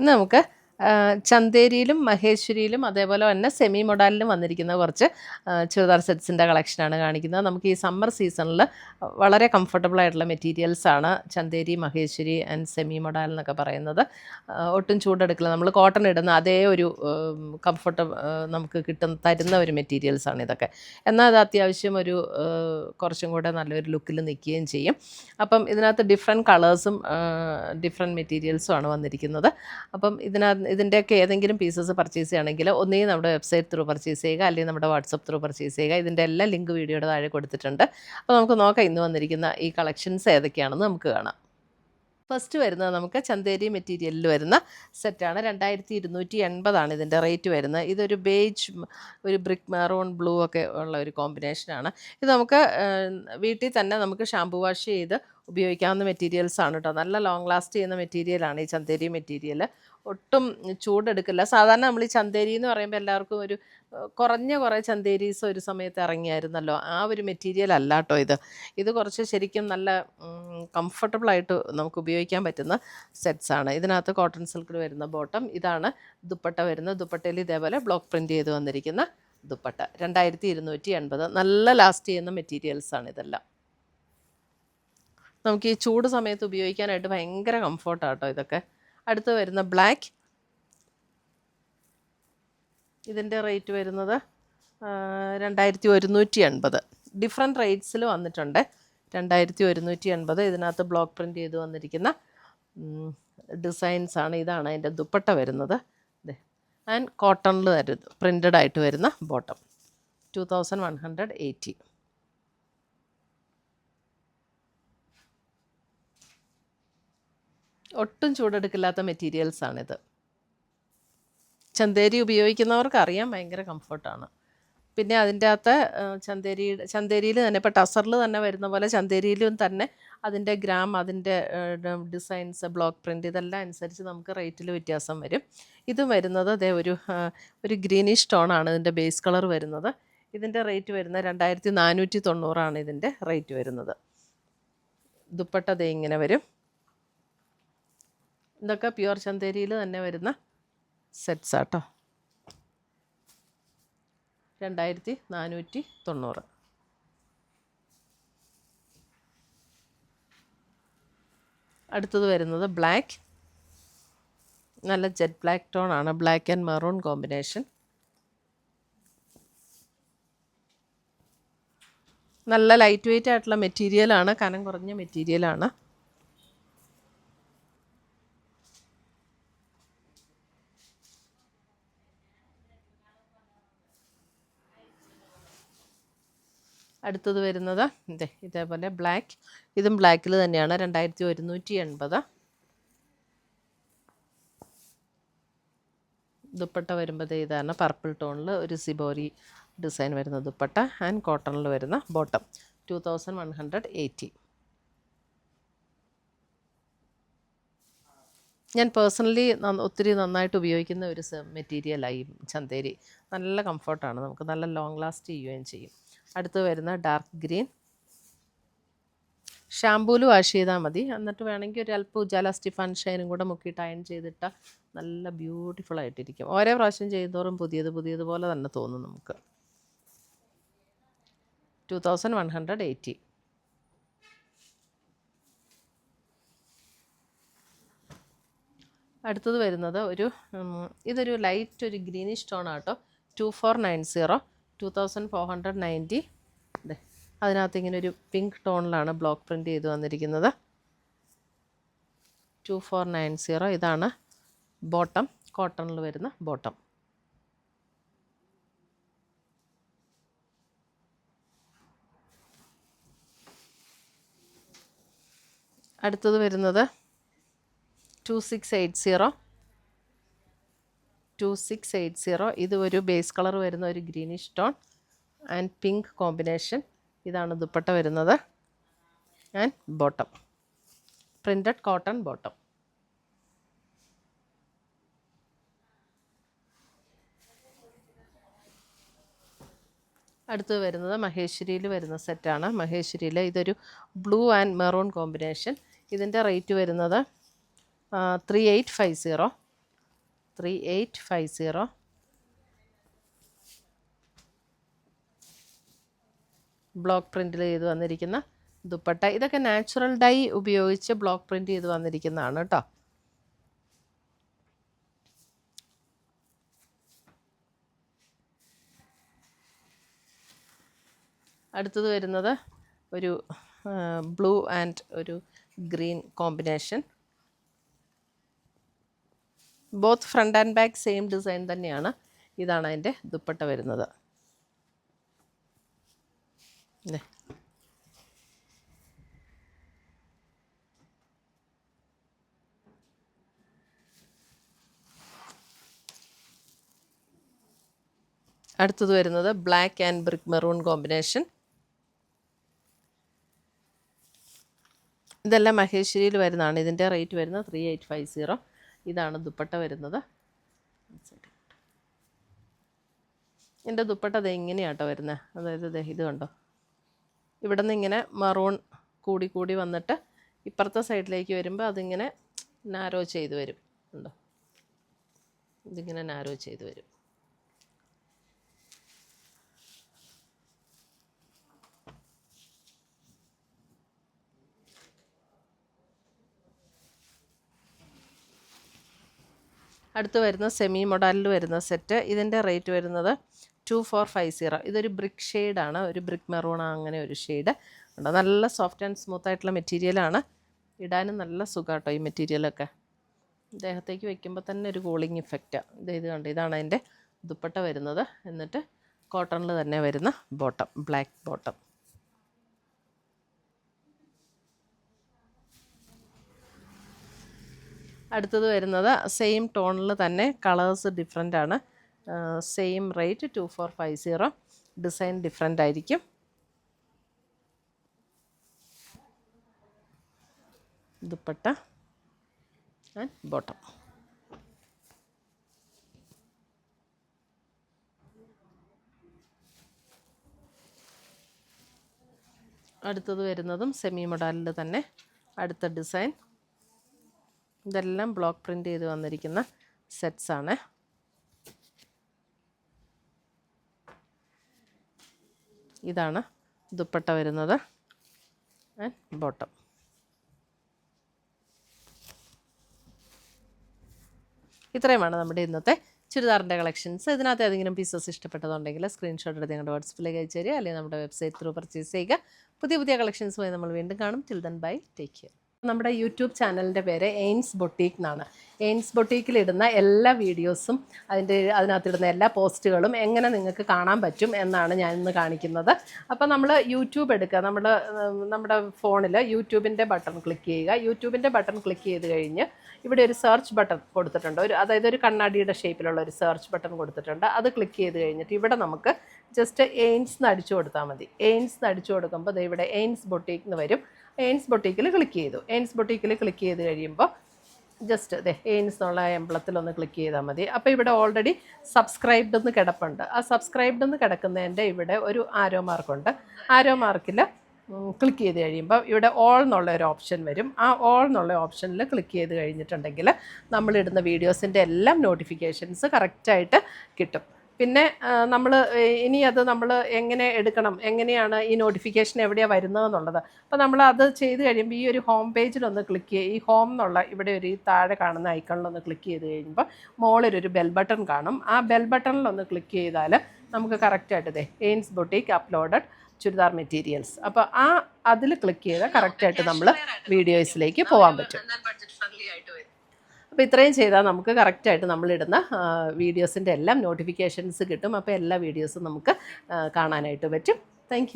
ഇന്ന് നമുക്ക് ചന്തേരിയിലും മഹേശ്വരിയിലും അതേപോലെ തന്നെ സെമി മൊഡാലിലും വന്നിരിക്കുന്ന കുറച്ച് ചുരിദാർ സെറ്റ്സിൻ്റെ കളക്ഷനാണ് കാണിക്കുന്നത്. നമുക്ക് ഈ സമ്മർ സീസണിൽ വളരെ കംഫർട്ടബിൾ ആയിട്ടുള്ള മെറ്റീരിയൽസാണ് Chanderi, Maheshwari and semi modal എന്നൊക്കെ പറയുന്നത്. ഒട്ടും ചൂടെടുക്കില്ല, നമ്മൾ കോട്ടൺ ഇടുന്ന അതേ ഒരു കംഫർട്ട് നമുക്ക് തരുന്ന ഒരു മെറ്റീരിയൽസാണ് ഇതൊക്കെ. എന്നാൽ അത് അത്യാവശ്യം ഒരു കുറച്ചും കൂടെ നല്ലൊരു ലുക്കിൽ നിൽക്കുകയും ചെയ്യും. അപ്പം ഇതിനകത്ത് ഡിഫറെൻറ്റ് കളേഴ്സും ഡിഫറെൻറ്റ് മെറ്റീരിയൽസും ആണ് വന്നിരിക്കുന്നത്. അപ്പം ഇതിൻ്റെയൊക്കെ ഏതെങ്കിലും പീസസ് പർച്ചേസ് ചെയ്യുകയാണെങ്കിൽ ഒന്നുകിൽ നമ്മുടെ വെബ്സൈറ്റ് ത്രൂ പർച്ചേസ് ചെയ്യുക, അല്ലെങ്കിൽ നമ്മുടെ വാട്സപ്പ് ത്രൂ പർച്ചേസ് ചെയ്യുക. ഇതിൻ്റെ എല്ലാ ലിങ്ക് വീഡിയോയുടെ താഴെ കൊടുത്തിട്ടുണ്ട്. അപ്പോൾ നമുക്ക് നോക്കാം ഇന്ന് വന്നിരിക്കുന്ന ഈ കളക്ഷൻസ് ഏതൊക്കെയാണെന്ന് നമുക്ക് കാണാം. ഫസ്റ്റ് വരുന്നത് നമുക്ക് ചന്തേരി മെറ്റീരിയലിൽ വരുന്ന സെറ്റാണ്. 2280 ഇതിൻ്റെ റേറ്റ് വരുന്നത്. ഇതൊരു ബേജ്, ഒരു ബ്രിക്ക് മെറൂൺ ബ്ലൂ ഒക്കെ ഉള്ള ഒരു കോമ്പിനേഷനാണ്. ഇത് നമുക്ക് വീട്ടിൽ തന്നെ നമുക്ക് ഷാമ്പു വാഷ് ചെയ്ത് ഉപയോഗിക്കാവുന്ന മെറ്റീരിയൽസാണ് കേട്ടോ. നല്ല ലോങ് ലാസ്റ്റ് ചെയ്യുന്ന മെറ്റീരിയലാണ് ഈ ചന്തേരി മെറ്റീരിയൽ. ഒട്ടും ചൂടെടുക്കില്ല. സാധാരണ നമ്മൾ ഈ ചന്തേരി എന്ന് പറയുമ്പോൾ എല്ലാവർക്കും ഒരു കുറഞ്ഞ കുറേ ചന്തേരീസ് ഒരു സമയത്ത് ഇറങ്ങിയായിരുന്നല്ലോ, ആ ഒരു മെറ്റീരിയൽ അല്ല കേട്ടോ ഇത് കുറച്ച് ശരിക്കും നല്ല കംഫർട്ടബിളായിട്ട് നമുക്ക് ഉപയോഗിക്കാൻ പറ്റുന്ന സെറ്റ്സാണ്. ഇതിനകത്ത് കോട്ടൺ സിൽക്കിൽ വരുന്ന ബോട്ടം, ഇതാണ് ദുപ്പട്ട വരുന്നത്. ദുപ്പട്ടയിൽ ഇതേപോലെ ബ്ലോക്ക് പ്രിൻറ്റ് ചെയ്ത് വന്നിരിക്കുന്ന ദുപ്പട്ട. 2280. നല്ല ലാസ്റ്റ് ചെയ്യുന്ന മെറ്റീരിയൽസാണ് ഇതെല്ലാം. നമുക്ക് ഈ ചൂട് സമയത്ത് ഉപയോഗിക്കാനായിട്ട് ഭയങ്കര കംഫർട്ടാണ് കേട്ടോ ഇതൊക്കെ. അടുത്ത് വരുന്ന ബ്ലാക്ക്, ഇതിൻ്റെ റേറ്റ് വരുന്നത് 2180. ഡിഫറെൻറ്റ് റേറ്റ്സിൽ വന്നിട്ടുണ്ട്. 2180. ഇതിനകത്ത് ബ്ലോക്ക് പ്രിൻറ്റ് ചെയ്ത് വന്നിരിക്കുന്ന ഡിസൈൻസാണ്. ഇതാണ് അതിൻ്റെ ദുപ്പട്ട വരുന്നത്. ആൻഡ് കോട്ടണിൽ പ്രിൻറ്റഡ് ആയിട്ട് വരുന്ന ബോട്ടം. 2180. ഒട്ടും ചൂടെടുക്കില്ലാത്ത മെറ്റീരിയൽസാണിത്. ചന്തേരി ഉപയോഗിക്കുന്നവർക്ക് അറിയാം, ഭയങ്കര കംഫർട്ടാണ്. പിന്നെ അതിൻ്റെ അകത്ത് ചന്തേരിയിൽ തന്നെ ഇപ്പോൾ ടസറിൽ തന്നെ വരുന്ന പോലെ ചന്തേരിയിലും തന്നെ അതിൻ്റെ ഗ്രാം, അതിൻ്റെ ഡിസൈൻസ്, ബ്ലോക്ക് പ്രിൻറ്റ് ഇതെല്ലാം അനുസരിച്ച് നമുക്ക് റേറ്റിൽ വ്യത്യാസം വരും. ഇതും വരുന്നത് അതേ ഒരു ഗ്രീനിഷ് ടോണാണ് ഇതിൻ്റെ ബേസ് കളർ വരുന്നത്. ഇതിൻ്റെ റേറ്റ് വരുന്നത് 2490 ഇതിൻ്റെ റേറ്റ് വരുന്നത്. ദുപ്പട്ട ദേ ഇങ്ങനെ വരും. ഇതൊക്കെ പ്യുവർ ചന്തേരിയിൽ തന്നെ വരുന്ന സെറ്റ്സാട്ടോ. 2490. അടുത്തത് വരുന്നത് ബ്ലാക്ക്, നല്ല ജെറ്റ് ബ്ലാക്ക് ടോണാണ്. Black and maroon combination. നല്ല ലൈറ്റ് വെയ്റ്റ് ആയിട്ടുള്ള മെറ്റീരിയലാണ്, കനം കുറഞ്ഞ മെറ്റീരിയലാണ്. അടുത്തത് വരുന്നത് ഇതേപോലെ ബ്ലാക്ക്, ഇതും ബ്ലാക്കിൽ തന്നെയാണ്. 2180. ദുപ്പട്ട വരുമ്പോൾ ഇതാണ് പർപ്പിൾ ടോണിൽ ഒരു സിബോരി ഡിസൈൻ വരുന്ന ദുപ്പട്ട ആൻഡ് കോട്ടണിൽ വരുന്ന ബോട്ടം. 2180. ഞാൻ പേഴ്സണലി ഒത്തിരി നന്നായിട്ട് ഉപയോഗിക്കുന്ന ഒരു മെറ്റീരിയലായി ചന്തേരി. നല്ല കംഫർട്ടാണ്, നമുക്ക് നല്ല ലോങ് ലാസ്റ്റ് ചെയ്യുകയും ചെയ്യും. അടുത്ത് വരുന്ന ഡാർക്ക് ഗ്രീൻ. ഷാമ്പൂല് വാഷ് ചെയ്താൽ മതി. എന്നിട്ട് വേണമെങ്കിൽ ഒരു അല്പം ഉജാല സ്റ്റിഫ് ആൻഡ് ഷൈനും കൂടെ മുക്കിയിട്ട് അയൺ ചെയ്തിട്ടാൽ നല്ല ബ്യൂട്ടിഫുൾ ആയിട്ടിരിക്കും. ഓരോ പ്രാവശ്യം ചെയ്യുന്നതോറും പുതിയതുപോലെ തന്നെ തോന്നും നമുക്ക്. 2180. അടുത്തത് വരുന്നത് ഇതൊരു ലൈറ്റ് ഒരു ഗ്രീനിഷ് ടോൺ ആട്ടോ. 2490. 2490. അതിനകത്ത് ഇങ്ങനെ ഒരു പിങ്ക് ടോണിലാണ് ബ്ലോക്ക് പ്രിൻറ്റ് ചെയ്ത് വന്നിരിക്കുന്നത്. 2490. ഇതാണ് ബോട്ടം, കോട്ടണിൽ വരുന്ന ബോട്ടം. അടുത്തത് വരുന്നത് 2680. 2680. ഇത് ഒരു ബേസ് കളർ വരുന്ന ഒരു greenish tone and pink combination. ഇതാണ് ദുപ്പട്ട വരുന്നത് and bottom. Printed cotton bottom. അടുത്തത് വരുന്നത് മഹേശ്വരിയിൽ വരുന്ന സെറ്റാണ്. മഹേശ്വരിയിൽ ഇതൊരു ബ്ലൂ ആൻഡ് മെറൂൺ കോമ്പിനേഷൻ. ഇതിൻ്റെ റേറ്റ് വരുന്നത് 3850. 3850. ബ്ലോക്ക് പ്രിൻറ്റിൽ ചെയ്ത് വന്നിരിക്കുന്ന ദുപ്പട്ട. ഇതൊക്കെ നാച്ചുറൽ ഡൈ ഉപയോഗിച്ച് ബ്ലോക്ക് പ്രിൻറ്റ് ചെയ്ത് വന്നിരിക്കുന്നതാണ് കേട്ടോ. അടുത്തത് വരുന്നത് ഒരു ബ്ലൂ ആൻഡ് ഒരു green combination. Both front and back same design തന്നെയാണ്. ഇതാണ് അതിൻ്റെ ദുപ്പട്ട വരുന്നത്. അടുത്തത് വരുന്നത് black and brick maroon combination. ഇതെല്ലാം മഹേശ്വരിയിൽ വരുന്നതാണ്. ഇതിൻ്റെ റേറ്റ് വരുന്നത് 3850. ഇതാണ് ദുപ്പട്ട വരുന്നത്. എൻ്റെ ദുപ്പട്ട അത് എങ്ങനെയാട്ടോ വരുന്നത്, അതായത് ഇത് കണ്ടോ, ഇവിടെ നിന്ന് ഇങ്ങനെ മറൂൺ കൂടി കൂടി വന്നിട്ട് ഇപ്പുറത്തെ സൈഡിലേക്ക് വരുമ്പോൾ അതിങ്ങനെ നാരോ ചെയ്ത് വരും. ഉണ്ടോ, ഇതിങ്ങനെ നാരോ ചെയ്ത് വരും. അടുത്ത് വരുന്ന സെമി മൊഡാലിൽ വരുന്ന സെറ്റ്. ഇതിൻ്റെ റേറ്റ് വരുന്നത് 2450. ഇതൊരു ബ്രിക്ക് ഷെയ്ഡാണ്, ഒരു ബ്രിക്ക് മെറൂൺ അങ്ങനെ ഒരു ഷെയ്ഡ് ഉണ്ട്. നല്ല സോഫ്റ്റ് ആൻഡ് സ്മൂത്ത് ആയിട്ടുള്ള മെറ്റീരിയലാണ്. ഇടാനും നല്ല സുഖമാട്ടോ ഈ മെറ്റീരിയലൊക്കെ. ദേഹത്തേക്ക് വെക്കുമ്പോൾ തന്നെ ഒരു കൂളിംഗ് ഇഫക്റ്റാണ്. ഇത് കണ്ടോ, ഇതാണ് അതിൻ്റെ ദുപ്പട്ട വരുന്നത്. എന്നിട്ട് കോട്ടണിൽ തന്നെ വരുന്ന ബോട്ടം, ബ്ലാക്ക് ബോട്ടം. അടുത്തത് വരുന്നത് സെയിം ടോണിൽ തന്നെ, കളേഴ്സ് ഡിഫറെൻ്റ് ആണ്. Same rate 2450. ഡിസൈൻ ഡിഫറെൻ്റ് ആയിരിക്കും. Dupatta and bottom. അടുത്തത് വരുന്നതും സെമി മൊഡാലിൽ തന്നെ അടുത്ത ഡിസൈൻ. ഇതെല്ലാം ബ്ലോക്ക് പ്രിൻ്റ് ചെയ്ത് വന്നിരിക്കുന്ന സെറ്റ്സാണ്. ഇതാണ് ദുപ്പട്ട വരുന്നത് ആൻഡ് ബോട്ടം. ഇത്രയുമാണ് നമ്മുടെ ഇന്നത്തെ ചുരിദാറിൻ്റെ കളക്ഷൻസ്. ഇതിനകത്ത് ഏതെങ്കിലും പീസസ് ഇഷ്ടപ്പെട്ടതുണ്ടെങ്കിൽ സ്ക്രീൻഷോട്ട് എടുത്ത് ഞങ്ങളുടെ വാട്സപ്പിലേക്ക് അയച്ചു തരിക, അല്ലെങ്കിൽ നമ്മുടെ വെബ്സൈറ്റ് ത്രൂ പർച്ചേസ് ചെയ്യുക. പുതിയ പുതിയ കളക്ഷൻസുമായി നമ്മൾ വീണ്ടും കാണും. Till then bye, take care. നമ്മുടെ യൂട്യൂബ് ചാനലിൻ്റെ പേര് എയിൻസ് ബൊട്ടീക്ക് എന്നാണ്. എയിൻസ് ബൊട്ടീക്കിലിടുന്ന എല്ലാ വീഡിയോസും അതിനകത്തിടുന്ന എല്ലാ പോസ്റ്റുകളും എങ്ങനെ നിങ്ങൾക്ക് കാണാൻ പറ്റും എന്നാണ് ഞാൻ ഇന്ന് കാണിക്കുന്നത്. അപ്പോൾ നമ്മൾ യൂട്യൂബ് എടുക്കുക, നമ്മുടെ ഫോണിൽ യൂട്യൂബിൻ്റെ ബട്ടൺ ക്ലിക്ക് ചെയ്യുക. യൂട്യൂബിൻ്റെ ബട്ടൺ ക്ലിക്ക് ചെയ്ത് കഴിഞ്ഞ് ഇവിടെ ഒരു സെർച്ച് ബട്ടൺ കൊടുത്തിട്ടുണ്ട്. അതായത് ഒരു കണ്ണാടിയുടെ ഷേപ്പിലുള്ള ഒരു സെർച്ച് ബട്ടൺ കൊടുത്തിട്ടുണ്ട്. അത് ക്ലിക്ക് ചെയ്ത് കഴിഞ്ഞിട്ട് ഇവിടെ നമുക്ക് ജസ്റ്റ് എയിൻസ് എന്ന് അടിച്ചു കൊടുത്താൽ മതി. എയിൻസ് എന്ന് അടിച്ചു കൊടുക്കുമ്പോൾ ഇവിടെ എയിൻസ് ബൊട്ടീക്ക് എന്ന് വരും. എയിൻസ് ബൊട്ടീക്കിൽ ക്ലിക്ക് ചെയ്തു. എയിൻസ് ബൊട്ടീക്കിൽ ക്ലിക്ക് ചെയ്ത് കഴിയുമ്പോൾ ജസ്റ്റ് എയിൻസ് എന്നുള്ള എംബ്ലത്തിലൊന്ന് ക്ലിക്ക് ചെയ്താൽ മതി. അപ്പോൾ ഇവിടെ ഓൾറെഡി സബ്സ്ക്രൈബ്ഡ് എന്ന് കിടപ്പുണ്ട്. ആ സബ്സ്ക്രൈബ്ഡ് എന്ന് കിടക്കുന്നതിൻ്റെ ഇവിടെ ഒരു ആരോ മാർക്കുണ്ട്. ആരോ മാർക്കിൽ ക്ലിക്ക് ചെയ്ത് കഴിയുമ്പോൾ ഇവിടെ ഓൾ എന്നുള്ള ഒരു ഓപ്ഷൻ വരും. ആ ഓൾ എന്നുള്ള ഓപ്ഷനിൽ ക്ലിക്ക് ചെയ്ത് കഴിഞ്ഞിട്ടുണ്ടെങ്കിൽ നമ്മളിടുന്ന വീഡിയോസിൻ്റെ എല്ലാം നോട്ടിഫിക്കേഷൻസ് കറക്റ്റായിട്ട് കിട്ടും. പിന്നെ നമ്മൾ ഇനി അത് നമ്മൾ എങ്ങനെ എടുക്കണം, എങ്ങനെയാണ് ഈ നോട്ടിഫിക്കേഷൻ എവിടെയാണ് വരുന്നതെന്നുള്ളത്. അപ്പോൾ നമ്മൾ അത് ചെയ്ത് കഴിയുമ്പോൾ ഈ ഒരു ഹോം പേജിലൊന്ന് ക്ലിക്ക് ചെയ്യുക. ഈ ഹോം എന്നുള്ള ഇവിടെ ഒരു താഴെ കാണുന്ന ഐക്കണിലൊന്ന് ക്ലിക്ക് ചെയ്ത് കഴിയുമ്പോൾ മുകളിലൊരു ബെൽ ബട്ടൺ കാണും. ആ ബെൽ ബട്ടണിലൊന്ന് ക്ലിക്ക് ചെയ്താൽ നമുക്ക് കറക്റ്റായിട്ട് എയിൻസ് ബൊട്ടീക്ക് അപ്ലോഡഡ് ചുരിദാർ മെറ്റീരിയൽസ്, അപ്പോൾ അതിൽ ക്ലിക്ക് ചെയ്താൽ കറക്റ്റായിട്ട് നമ്മൾ വീഡിയോസിലേക്ക് പോകാൻ പറ്റും. അപ്പോൾ ഇത്രയും ചെയ്താൽ നമുക്ക് കറക്റ്റായിട്ട് നമ്മളിടുന്ന വീഡിയോസിൻ്റെ എല്ലാം നോട്ടിഫിക്കേഷൻസ് കിട്ടും. അപ്പോൾ എല്ലാ വീഡിയോസും നമുക്ക് കാണാനായിട്ട് പറ്റും. താങ്ക്